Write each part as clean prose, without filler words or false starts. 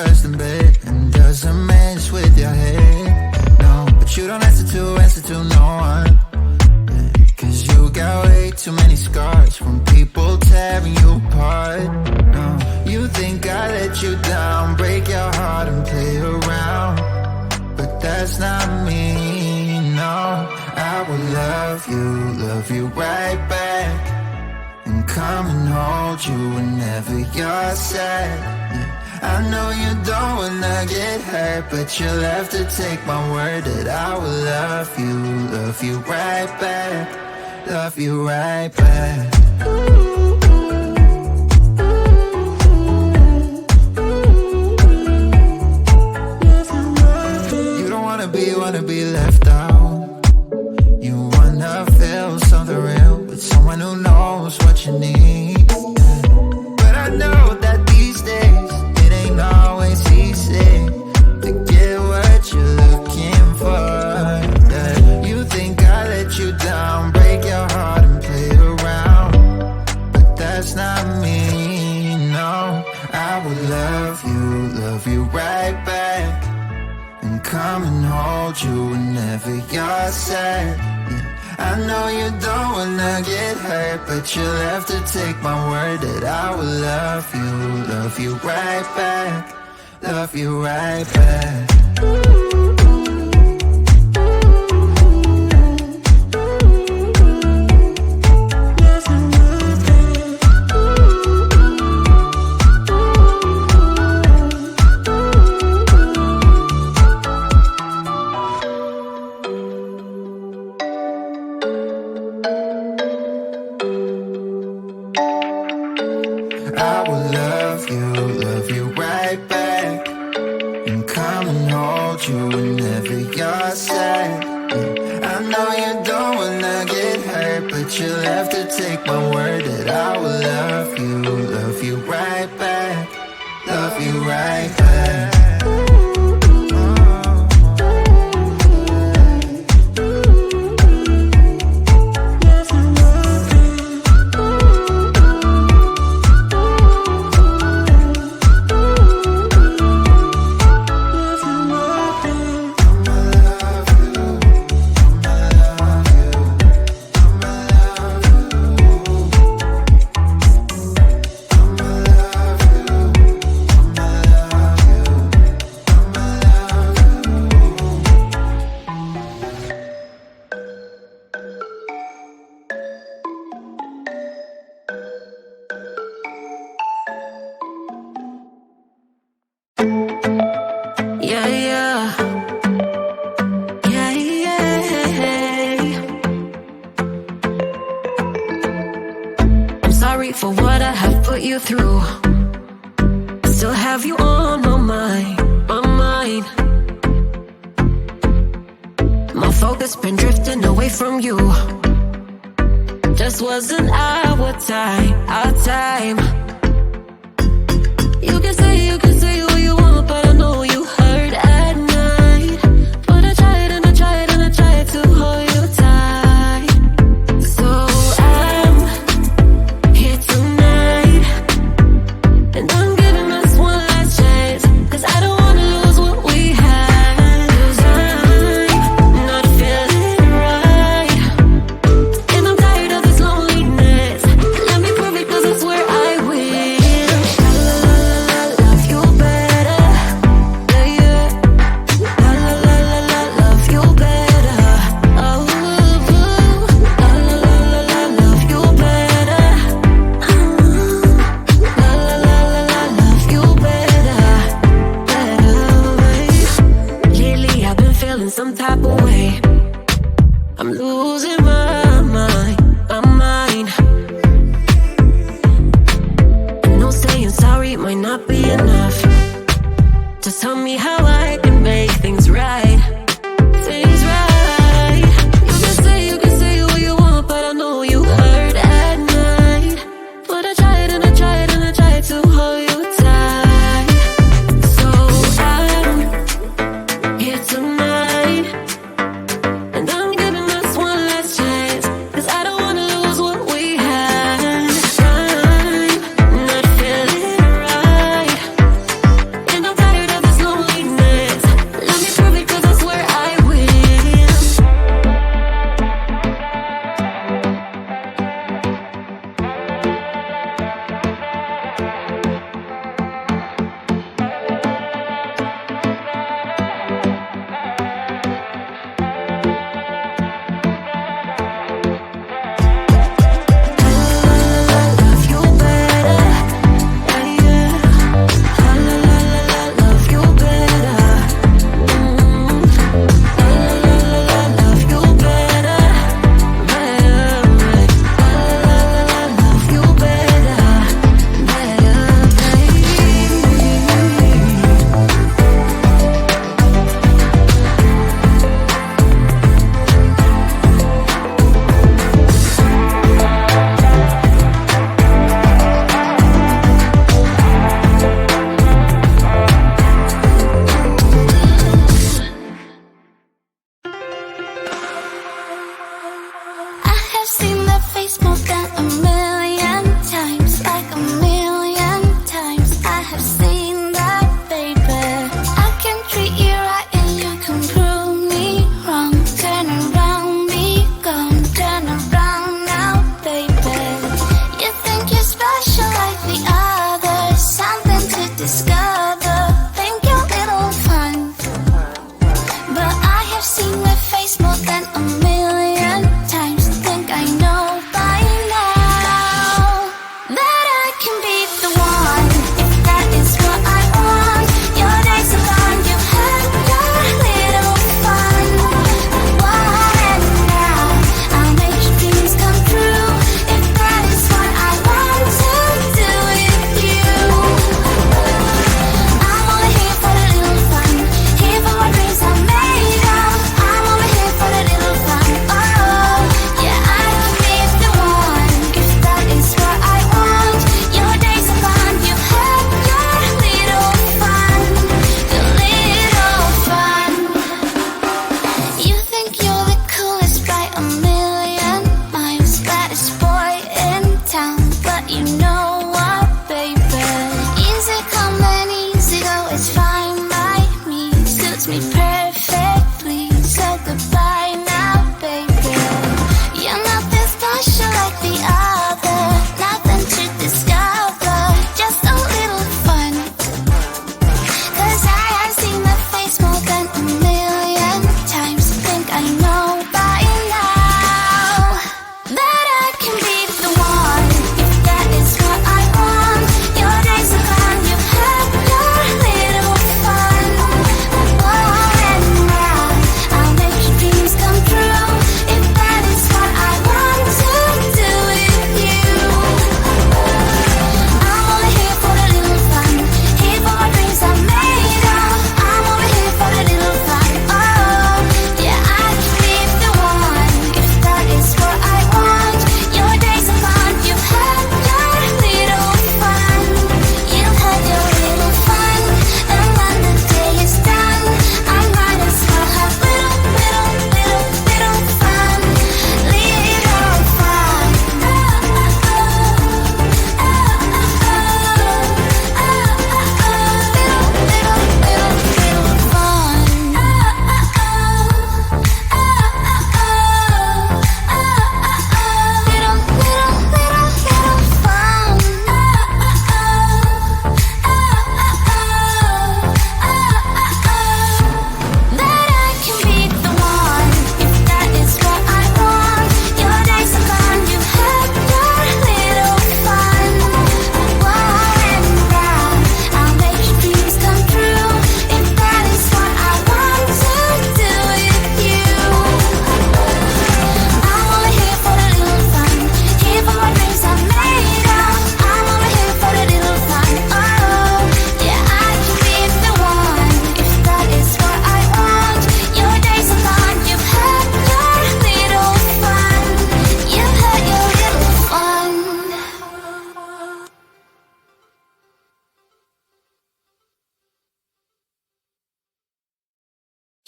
first in bed and doesn't mess with your head. No, but you don't answer to no one. Cause you got way too many scars from people tearing you apart. No, you think I let you down, break your heart and play around, but that's not me, no. I will love you right back, and come and hold you whenever you're sad. I know you don't wanna get hurt, but you'll have to take my word that I will love you right back, love you right back. You don't wanna be left out. You wanna feel something real with someone who knows what you need. But I know that these days it ain't always easy to get what you're looking for. Yeah. You think I let you down, break your heart and play around, but that's not me, no. I will love you right back, and come and hold you whenever you're sad. Yeah. I know you don't wanna get hurt, but you'll have to take my word that I will love you right back, love you right back. I will love you right back, and come and hold you whenever you're sad. Yeah. I know you don't wanna get hurt, but you'll have to take my word that I will love you right back, love you right back. For what I have put you through, still have you on my mind. My focus been drifting away from you. Just wasn't our time. You can say what you want, but I know you hurt at night. But I tried and I tried and I tried to hold you tight. So I'm here tonight, and I'm giving us one last chance, 'cause I don't wanna lose what we had. 'Cause I'm not feeling right, and I'm tired of this loneliness. Let me prove it, 'cause I swear I will. I love you better, yeah, yeah. I love you better. Oh, I love you better. Love you better, Lately I've been feeling some type of way. I'm losing my mind. I know saying sorry might not be enough. Just tell me how I can make things right. You can say what you want, but I know you hurt at night. But I tried and I tried and I tried to hold you tight. So I'm here tonight, and I'm giving us one last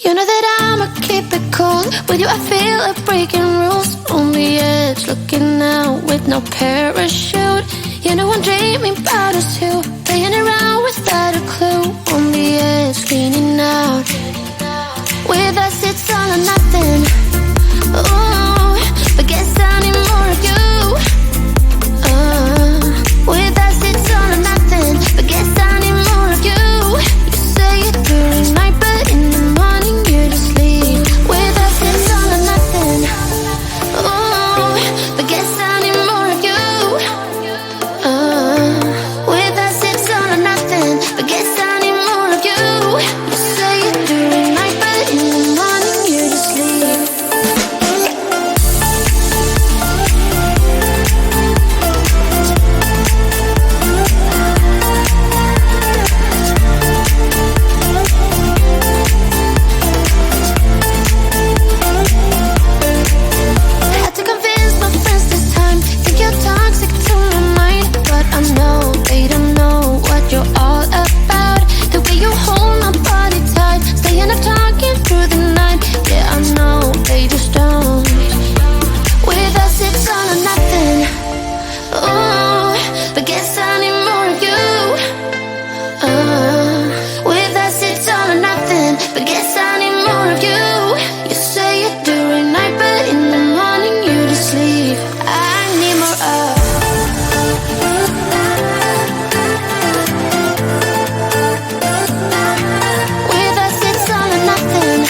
You know that I'ma keep it cool. With you I feel like breaking rules. On the edge, looking out with no parachute. You know I'm dreaming about us two, playing around without a clue. On the edge, leaning out. With us it's all or nothing. Ooh, but guess I need more of you. With us it's all or nothing, but guess I need more of you. You say it during night, but in the morning you're just sleep. With us it's all or nothing. Ooh, but guess I need more of you. With us it's all or nothing, but guess I need more of you. You say it during night, but in the morning you're just sleep. Had to convince my friends this time. Think you're toxic to my mind, but I know they don't know what you're all about. The way you hold my body tight, staying up talking through the night. Yeah, I know they just don't. With us it's all or nothing. Ooh, but guess I need more of you. With us it's all or nothing, but guess I need more of you. You say it during night, but in the morning you just sleep. I need more of. With us it's all or nothing.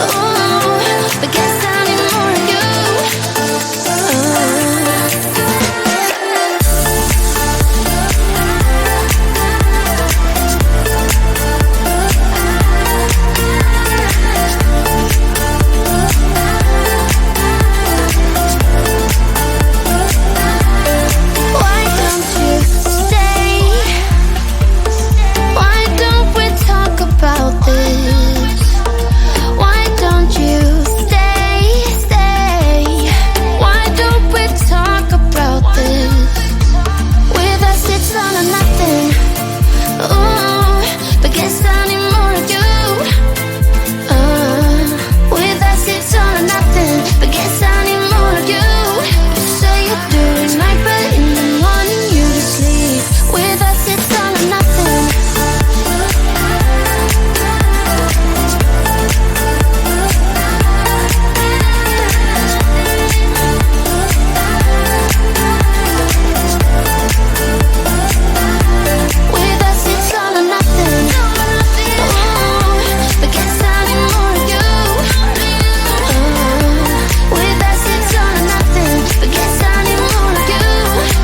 Ooh, but guess I need more of you. Why don't you stay? Why don't we talk about this? Why don't you stay? Why don't we talk about this? With us it's all or nothing. Ooh, but guess I need more of you. With us it's all or nothing, but guess I need more of you. You say it during night, but in the morning you just sleep. With us it's all or nothing. With us it's all or nothing. Ooh, but guess I need more of you. With us it's all or nothing, but guess I need more of you.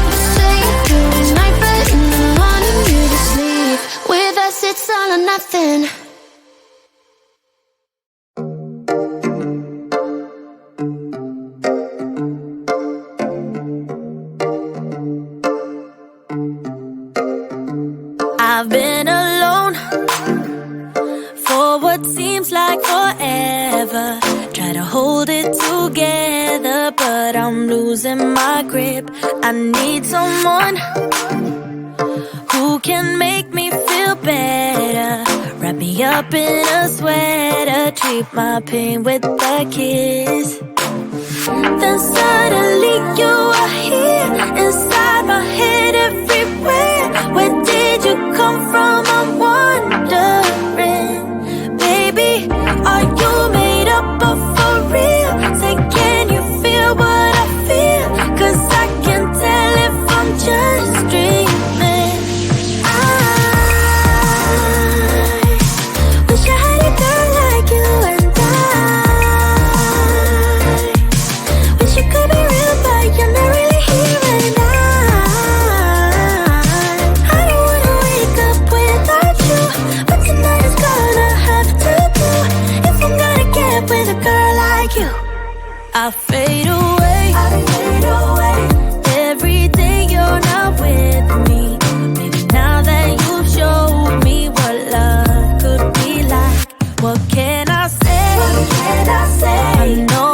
You say it during night, but in the morning you just sleep. With us it's all or nothing. I've been alone for what seems like forever. Try to hold it together, but I'm losing my grip. I need someone who can make me feel better. Wrap me up in a sweater, treat my pain with a kiss. Then suddenly you are here, inside my head everywhere. Where did you come from? I'm wondering. Baby, are you made up of for real? Say, can you feel what I feel? 'Cause I can tell if I'm just dreaming. I wish I had a girl like you, and I wish you could be real, but you're not really here. And I don't wanna wake up without you, but tonight is gonna have to do if I'm gonna get with a girl like you. I fade away, every day you're not with me. Maybe now that you've showed me what love could be like, what can I say? I know